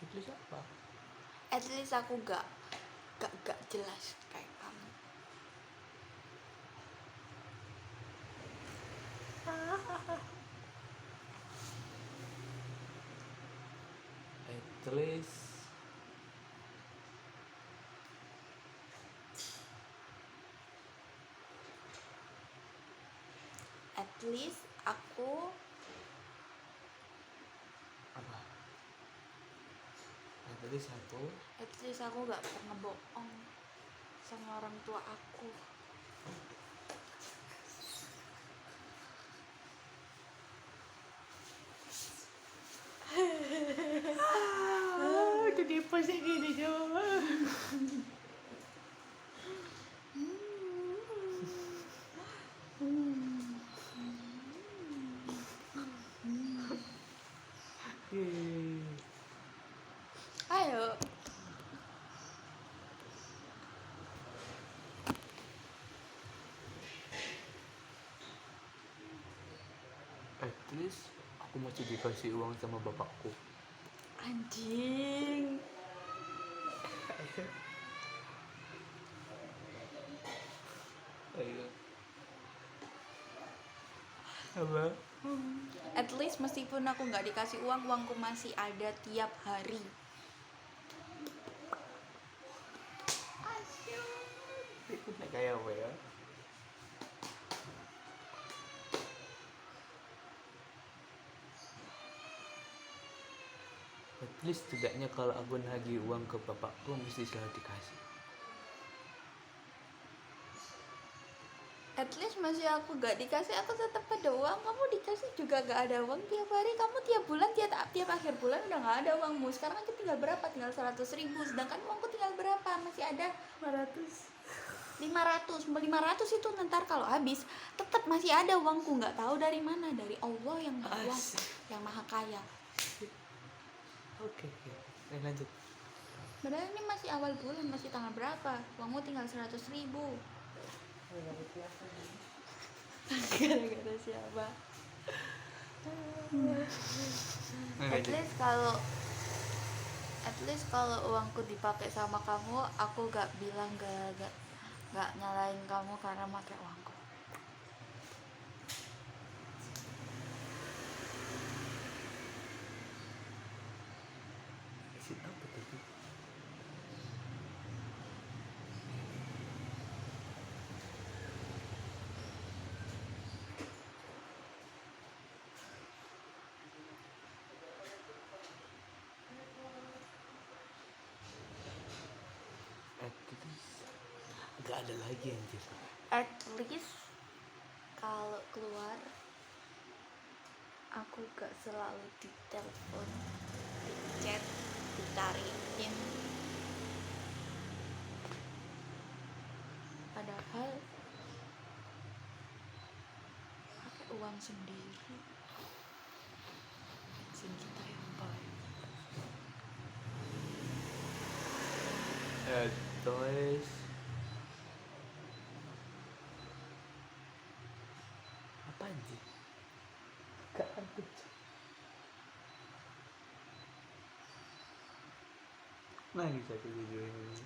At least apa? At least aku gak jelas kayak kamu. At least At least aku apa? At least aku gak pernah bohong sama orang tua aku. jadi pas gini coba. Ayo. At least aku masih dikasih uang sama bapakku. Anjing. Ayo. Apa? At least meskipun aku nggak dikasih uang, uangku masih ada tiap hari. Itu kayak apa ya? At least setidaknya kalau aku nagih uang ke bapakku mesti selalu dikasih. At least masih aku gak dikasih, aku tetap ada uang. Kamu dikasih juga gak ada uang tiap hari. Kamu tiap bulan, tiap akhir bulan udah gak ada uangmu. Sekarang aja tinggal berapa? Tinggal 100.000. Sedangkan uangku tinggal berapa? Masih ada 500 itu ntar kalau habis tetap masih ada uangku. Gak tahu dari mana. Dari Allah yang maha kaya. Oke. Lanjut. Padahal ini masih awal bulan, masih tanggal berapa? Uangmu tinggal 100.000. Gara-gara siapa? At least kalau uangku dipakai sama kamu, aku gak bilang gak nyalain kamu karena pakai uangku. Isi apa tadi? At least gak ada lagi anjir. At least kalau keluar aku gak selalu ditelepon, dichat, ditarikin. Padahal pakai uang sendiri. Bensin kita yang bayar. At least apa anjir? Gak ada. Nangis aku jujur ini.